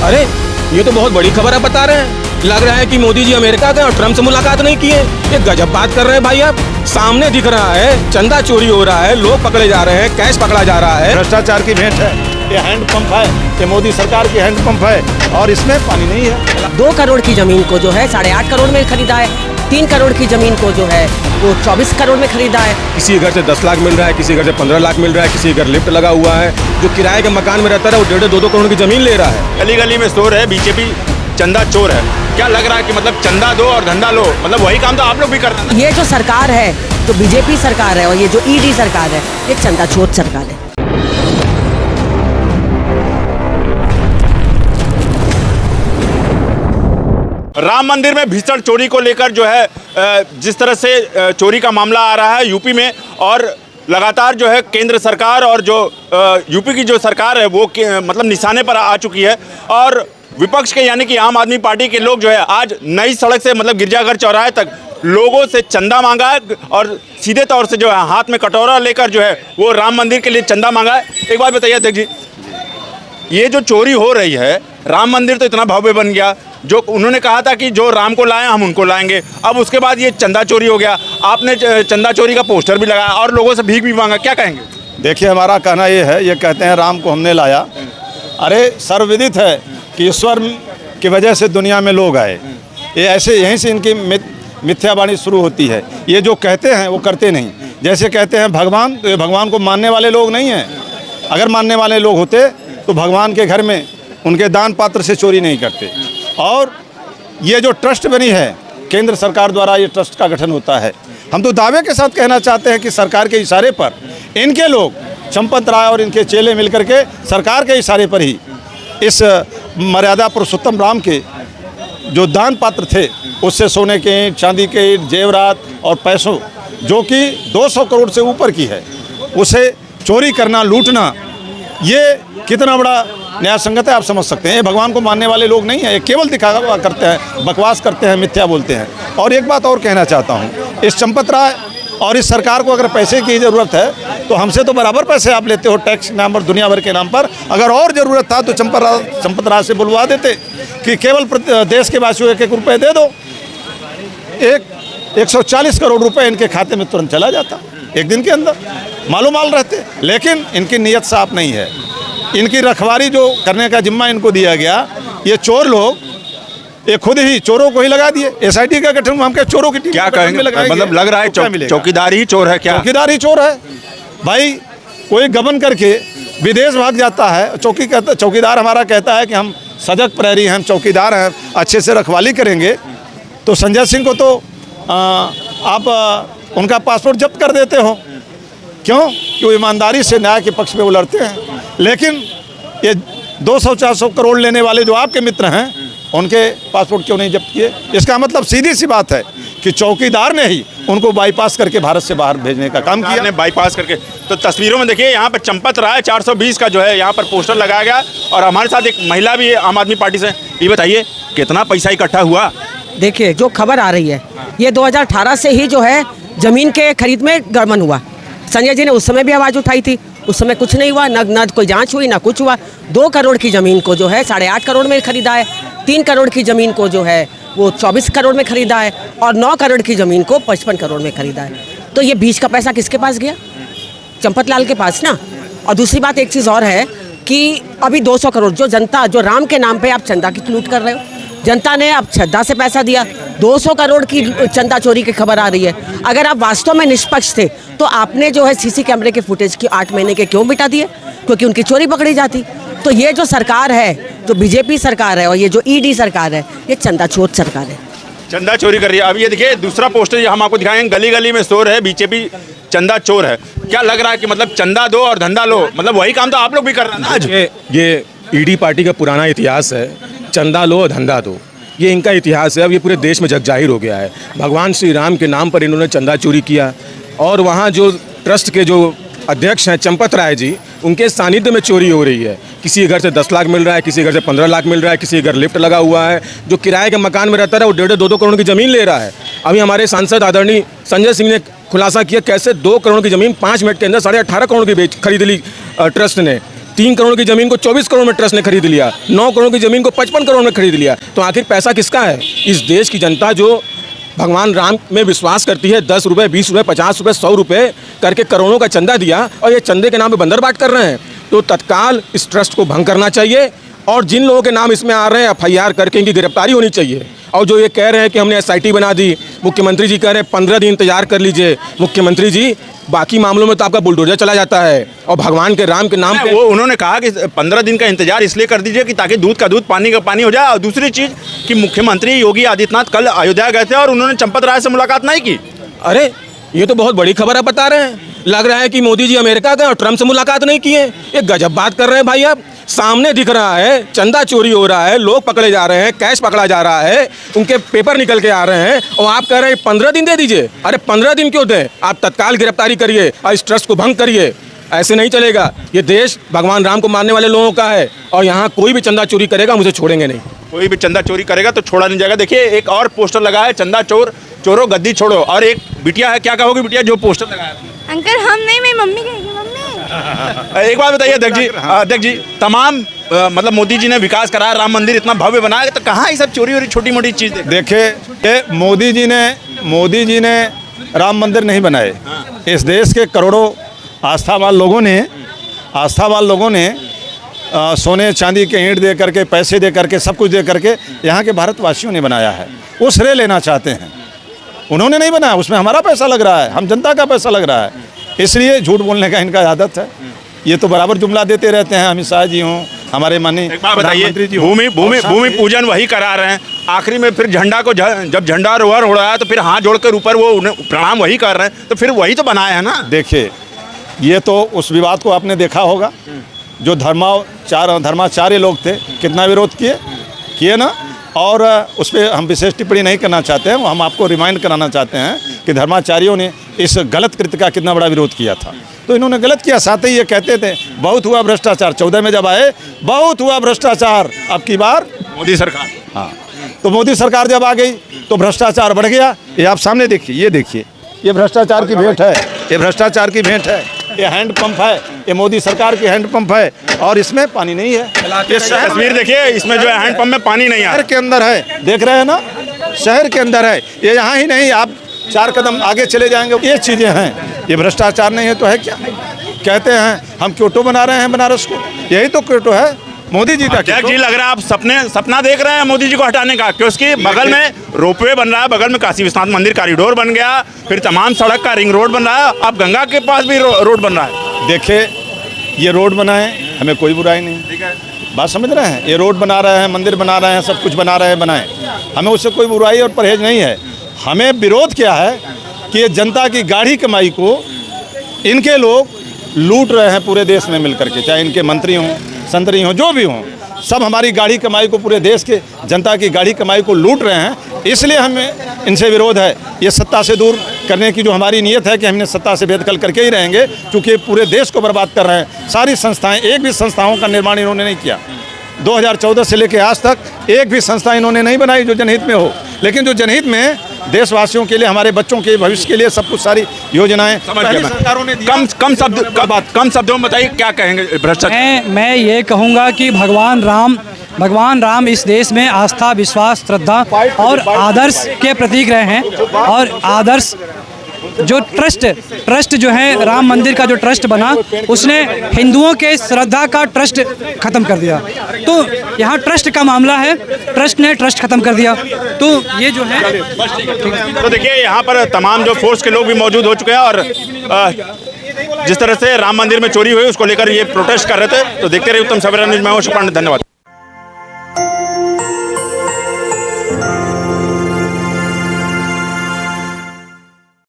अरे ये तो बहुत बड़ी खबर आप बता रहे हैं। लग रहा है कि मोदी जी अमेरिका गए और ट्रम्प से मुलाकात नहीं की है। ये गजब बात कर रहे हैं भाई आप। सामने दिख रहा है चंदा चोरी हो रहा है, लोग पकड़े जा रहे हैं, कैश पकड़ा जा रहा है। भ्रष्टाचार की भेंट है। ये हैंडपंप है, ये मोदी सरकार की हैंडपंप है और इसमें पानी नहीं है। 2 करोड़ की जमीन को जो है 8.5 करोड़ में खरीदा है। 3 करोड़ की जमीन को जो है वो 24 करोड़ में खरीदा है। किसी घर से 10 लाख मिल रहा है, किसी घर से 15 लाख मिल रहा है, किसी घर लिफ्ट लगा हुआ है। जो किराए के मकान में रहता है वो 1.5-2 करोड़ की जमीन ले रहा है। गली गली में स्टोर है, बीजेपी चंदा चोर है। क्या लग रहा है कि मतलब चंदा दो और धंधा लो, मतलब वही काम तो आप लोग भी करते हैं। ये जो सरकार है, जो बीजेपी सरकार है और ये जो ईडी सरकार है, ये चंदा चोर सरकार है। राम मंदिर में भीषण चोरी को लेकर जो है जिस तरह से चोरी का मामला आ रहा है यूपी में, और लगातार जो है केंद्र सरकार और जो यूपी की जो सरकार है वो मतलब निशाने पर आ चुकी है। और विपक्ष के यानी कि आम आदमी पार्टी के लोग जो है आज नई सड़क से मतलब गिरजाघर चौराहे तक लोगों से चंदा मांगा है और सीधे तौर से जो है हाथ में कटोरा लेकर जो है वो राम मंदिर के लिए चंदा मांगा है। एक बात बताइए अध्यक्ष जी, ये जो चोरी हो रही है, राम मंदिर तो इतना भव्य बन गया, जो उन्होंने कहा था कि जो राम को लाएं हम उनको लाएंगे, अब उसके बाद ये चंदा चोरी हो गया। आपने चंदा चोरी का पोस्टर भी लगाया और लोगों से भीख भी मांगा, क्या कहेंगे? देखिए, हमारा कहना ये है, ये कहते हैं राम को हमने लाया। अरे सर्वविदित है कि ईश्वर की वजह से दुनिया में लोग आए। ये ऐसे यहीं से इनकी मिथ्यावाणी शुरू होती है। ये जो कहते हैं वो करते नहीं। जैसे कहते हैं भगवान, तो ये भगवान को मानने वाले लोग नहीं हैं। अगर मानने वाले लोग होते तो भगवान के घर में उनके दान पात्र से चोरी नहीं करते। और ये जो ट्रस्ट बनी है केंद्र सरकार द्वारा, ये ट्रस्ट का गठन होता है। हम तो दावे के साथ कहना चाहते हैं कि सरकार के इशारे पर इनके लोग चंपत राय और इनके चेले मिलकर के सरकार के इशारे पर ही इस मर्यादा पुरुषोत्तम राम के जो दान पात्र थे उससे सोने के ईंट, चांदी के ईंट, जेवरात और पैसों जो कि 200 करोड़ से ऊपर की है, उसे चोरी करना, लूटना, ये कितना बड़ा न्याय संगत है आप समझ सकते हैं। ये भगवान को मानने वाले लोग नहीं हैं, ये केवल दिखावा करते हैं, बकवास करते हैं, मिथ्या बोलते हैं। और एक बात और कहना चाहता हूँ, इस चंपत राय और इस सरकार को अगर पैसे की ज़रूरत है तो हमसे तो बराबर पैसे आप लेते हो टैक्स के नाम पर, दुनिया भर के नाम पर। अगर और ज़रूरत था तो चंपत राय से बुलवा देते कि केवल देश के वासियों 1-1 रुपये दे दो। 140 करोड़ रुपए इनके खाते में तुरंत चला जाता एक दिन के अंदर, मालूम माल रहते। लेकिन इनकी नीयत साफ नहीं है। इनकी रखवारी जो करने का जिम्मा इनको दिया गया, ये चोर लोग ये खुद ही चोरों को ही लगा दिए। एसआईटी का गठन हम क्या चोरों की टीम क्या कहेंगे? मतलब लग रहा है चौकीदार ही चोर है क्या? चौकीदार ही चोर है भाई। कोई गबन करके विदेश भाग जाता है, चौकीदार हमारा कहता है कि हम सजग प्रहरी हैं, हम चौकीदार हैं, अच्छे से रखवाली करेंगे। तो संजय सिंह को तो आप उनका पासपोर्ट जब्त कर देते हो। क्यों? कि वो ईमानदारी से न्याय के पक्ष में वो लड़ते हैं। लेकिन ये 200-400 करोड़ लेने वाले जो आपके मित्र हैं, उनके पासपोर्ट क्यों नहीं जब्त किए? इसका मतलब सीधी सी बात है कि चौकीदार ने ही उनको बाईपास करके भारत से बाहर भेजने का काम किया। बाईपास करके तो तस्वीरों में देखिए, यहाँ पर चंपत राय 420 का जो है यहाँ पर पोस्टर लगाया गया और हमारे साथ एक महिला भी है आम आदमी पार्टी से। ये बताइए कितना पैसा इकट्ठा हुआ? देखिए, जो खबर आ रही है, ये 2018 से ही जो है जमीन के खरीद में गड़बड़ हुआ। संजय जी ने उस समय भी आवाज़ उठाई थी, उस समय कुछ नहीं हुआ, न कोई जांच हुई, ना कुछ हुआ। 2 करोड़ की ज़मीन को जो है 8.5 करोड़ में खरीदा है। 3 करोड़ की ज़मीन को जो है वो 24 करोड़ में खरीदा है और 9 करोड़ की ज़मीन को 55 करोड़ में खरीदा है। तो ये बीच का पैसा किसके पास गया? चंपत लाल के पास ना। और दूसरी बात, एक चीज़ और है कि अभी 200 करोड़ जो जनता, जो राम के नाम पे आप चंदा की लूट कर रहे हो, जनता ने अब श्रद्धा से पैसा दिया। 200 करोड़ की चंदा चोरी की खबर आ रही है। अगर आप वास्तव में निष्पक्ष थे तो आपने जो है सीसी कैमरे के फुटेज की 8 महीने के क्यों बिटा दिए? क्योंकि उनकी चोरी पकड़ी जाती। तो ये जो सरकार है, जो बीजेपी सरकार है और ये जो ईडी सरकार है, ये चंदा चोर सरकार है, चंदा चोरी कर रही है। अब ये देखिए दूसरा पोस्टर ये हम आपको दिखाएंगे, गली गली में स्टोर है, बीजेपी चंदा चोर है। क्या लग रहा है कि मतलब चंदा दो और धंधा लो, मतलब वही काम तो आप लोग भी कर रहे हैं? ये ईडी पार्टी का पुराना इतिहास है, चंदा लो धंधा दो, ये इनका इतिहास है। अब ये पूरे देश में जग जाहिर हो गया है। भगवान श्री राम के नाम पर इन्होंने चंदा चोरी किया और वहाँ जो ट्रस्ट के जो अध्यक्ष हैं चंपत राय जी, उनके सानिध्य में चोरी हो रही है। किसी घर से 10 लाख मिल रहा है, किसी घर से 15 लाख मिल रहा है, किसी घर लिफ्ट लगा हुआ है। जो किराए के मकान में रहता है वो 1.5-2 करोड़ की ज़मीन ले रहा है। अभी हमारे सांसद आदरणीय संजय सिंह ने खुलासा किया कैसे 2 करोड़ की ज़मीन 5 मिनट के अंदर 18.5 करोड़ की खरीद ली ट्रस्ट ने। 3 करोड़ की ज़मीन को 24 करोड़ में ट्रस्ट ने खरीद लिया, 9 करोड़ की ज़मीन को 55 करोड़ में खरीद लिया। तो आखिर पैसा किसका है? इस देश की जनता जो भगवान राम में विश्वास करती है, 10 रुपये, 20 रुपये, 50 रुपये, 100 रुपये करके करोड़ों का चंदा दिया और ये चंदे के नाम पे बंदर बाट कर रहे हैं। तो तत्काल इस ट्रस्ट को भंग करना चाहिए और जिन लोगों के नाम इसमें आ रहे हैं FIR करके इनकी गिरफ्तारी होनी चाहिए। और जो ये कह रहे हैं कि हमने SIT बना दी, मुख्यमंत्री जी कह रहे हैं 15 दिन इंतजार कर लीजिए। मुख्यमंत्री जी, बाकी मामलों में तो आपका बुलडोजर चला जाता है और भगवान के राम के नाम पे वो उन्होंने कहा कि 15 दिन का इंतजार इसलिए कर दीजिए कि ताकि दूध का दूध पानी का पानी हो जाए। और दूसरी चीज़ कि मुख्यमंत्री योगी आदित्यनाथ कल अयोध्या गए थे और उन्होंने चंपत राय से मुलाकात नहीं की। अरे ये तो बहुत बड़ी खबर आप बता रहे हैं। लग रहा है कि मोदी जी अमेरिका गए और ट्रम्प से मुलाकात नहीं की है। ये गजब बात कर रहे हैं भाई आप। सामने दिख रहा है चंदा चोरी हो रहा है, लोग पकड़े जा रहे हैं, कैश पकड़ा जा रहा है, उनके पेपर निकल के आ रहे हैं और आप कह रहे हैं 15 दिन दे दीजिए। अरे 15 दिन क्यों दें? आप तत्काल गिरफ्तारी करिए और इस ट्रस्ट को भंग करिए। ऐसे नहीं चलेगा। ये देश भगवान राम को मानने वाले लोगों का है और यहाँ कोई भी चंदा चोरी करेगा मुझे छोड़ेंगे नहीं। कोई भी चंदा चोरी करेगा तो छोड़ा नहीं जाएगा। देखिए एक और पोस्टर लगा है, चंदा चोरो गद्दी छोड़ो। और एक बिटिया है, क्या कहोगी बिटिया जो पोस्टर लगाया? अंकल हम नहीं, मेरी मम्मी कहेगी। मम्मी एक बात बताइए अध्यक्ष जी, तमाम मतलब मोदी जी ने विकास कराया, राम मंदिर इतना भव्य बनाया, तो कहाँ ये सब चोरी और छोटी मोटी चीज़? देखिए मोदी जी ने राम मंदिर नहीं बनाए। इस देश के करोड़ों आस्थावान लोगों ने सोने चांदी के ईंट दे करके, पैसे दे करके, सब कुछ दे करके यहाँ के भारतवासियों ने बनाया है। वो श्रेय लेना चाहते हैं। उन्होंने नहीं बनाया, उसमें हमारा पैसा लग रहा है, हम जनता का पैसा लग रहा है। इसलिए झूठ बोलने का इनका आदत है। ये तो बराबर जुमला देते रहते हैं, अमित शाह जी हों, हमारे माननीय प्रधानमंत्री जी हों। भूमि पूजन वही करा रहे हैं। आखिरी में फिर झंडा को जब झंडा रोहर हो रहा है तो फिर हाथ जोड़कर ऊपर वो प्रणाम वही कर रहे हैं। तो फिर वही तो बनाया है ना। देखिए ये तो उस विवाद को आपने देखा होगा, जो धर्माचार्य लोग थे कितना विरोध किए ना। और उस पर हम विशेष टिप्पणी नहीं करना चाहते हैं। हम आपको रिमाइंड कराना चाहते हैं कि धर्माचार्यों ने इस गलत कृत्य का कितना बड़ा विरोध किया था। तो इन्होंने गलत किया। साथ ही ये कहते थे बहुत हुआ भ्रष्टाचार। 14 में जब आए बहुत हुआ भ्रष्टाचार, अब की बार मोदी सरकार। हाँ, तो मोदी सरकार जब आ गई तो भ्रष्टाचार बढ़ गया। ये आप सामने देखिए, ये देखिए, ये भ्रष्टाचार की भेंट है, ये भ्रष्टाचार की भेंट है। ये हैंडपंप है, ये मोदी सरकार की हैंडपंप है और इसमें पानी नहीं है। ये तस्वीर देखिए, इसमें जो है हैंडपंप में पानी नहीं है। शहर के अंदर है, देख रहे हैं ना, शहर के अंदर है। ये यहाँ ही नहीं, आप 4 कदम आगे चले जाएंगे, ये चीज़ें हैं। ये भ्रष्टाचार नहीं है तो है क्या? कहते हैं हम क्योटो बना रहे हैं बनारस को, यही तो क्योटो है मोदी जी का। अध्यक्ष जी लग रहा है आप सपना देख रहे हैं मोदी जी को हटाने का, क्योंकि बगल में रोपवे बन रहा है, बगल में काशी विश्वनाथ मंदिर कॉरिडोर बन गया, फिर तमाम सड़क का रिंग रोड बन रहा है, अब गंगा के पास भी रोड बन रहा है। देखिए ये रोड बनाए, हमें कोई बुराई नहीं, ठीक है, बात समझ रहे हैं। ये रोड बना रहे हैं, मंदिर बना रहे हैं, सब कुछ बना रहे हैं, बनाएं, हमें उससे कोई बुराई और परहेज नहीं है। हमें विरोध क्या है कि ये जनता की गाढ़ी कमाई को इनके लोग लूट रहे हैं पूरे देश में मिल करके, चाहे इनके मंत्री हों, संतरी हों, जो भी हों, सब हमारी गाड़ी कमाई को, पूरे देश के जनता की गाड़ी कमाई को लूट रहे हैं। इसलिए हमें इनसे विरोध है। ये सत्ता से दूर करने की जो हमारी नीयत है कि हमने सत्ता से बेदखल करके ही रहेंगे, क्योंकि पूरे देश को बर्बाद कर रहे हैं। सारी संस्थाएं, एक भी संस्थाओं का निर्माण इन्होंने नहीं किया। 2014 से लेकर आज तक एक भी संस्था इन्होंने नहीं बनाई जो जनहित में हो। लेकिन जो जनहित में देशवासियों के लिए, हमारे बच्चों के भविष्य के लिए सब कुछ सारी योजनाएं सरकारों ने कम शब्दों में बताइए क्या कहेंगे भ्रष्टाचार? मैं ये कहूँगा कि भगवान राम इस देश में आस्था, विश्वास, श्रद्धा और आदर्श के प्रतीक रहे हैं। और आदर्श जो ट्रस्ट जो है, राम मंदिर का जो ट्रस्ट बना, उसने हिंदुओं के श्रद्धा का ट्रस्ट खत्म कर दिया। तो यहाँ ट्रस्ट का मामला है, ट्रस्ट ने ट्रस्ट खत्म कर दिया। तो ये जो है, तो देखिए यहाँ पर तमाम जो फोर्स के लोग भी मौजूद हो चुके हैं और जिस तरह से राम मंदिर में चोरी हुई उसको लेकर ये प्रोटेस्ट कर रहे थे। तो देखते रहिए उत्तम सवेरा न्यूज़ में। धन्यवाद।